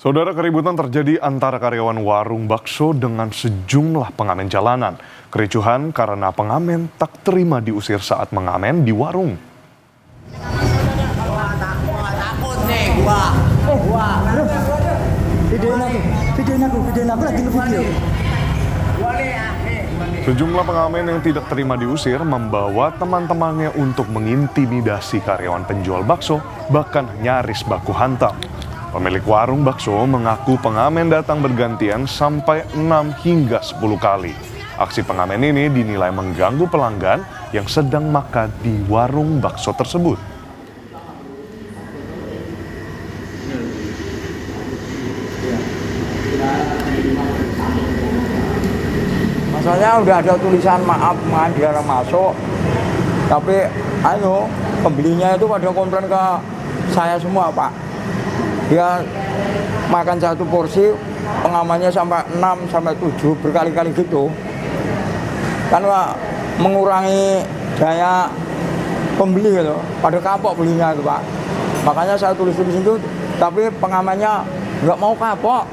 Saudara, keributan terjadi antara karyawan warung bakso dengan sejumlah pengamen jalanan. Kericuhan karena pengamen tak terima diusir saat mengamen di warung. Takut nih gua. Videoin aku lagi nge-video. Sejumlah pengamen yang tidak terima diusir membawa teman-temannya untuk mengintimidasi karyawan penjual bakso, bahkan nyaris baku hantam. Pemilik warung bakso mengaku pengamen datang bergantian sampai 6 hingga 10 kali. Aksi pengamen ini dinilai mengganggu pelanggan yang sedang makan di warung bakso tersebut. Masalahnya udah ada tulisan maaf dilarang masuk, tapi pembelinya itu pada komplain ke saya semua, Pak. Dia makan satu porsi, pengamannya sampai 6 sampai 7 berkali-kali gitu. Karena mengurangi daya pembeli gitu, pada kapok belinya itu, Pak. Makanya saya tulis di situ, tapi pengamannya nggak mau kapok.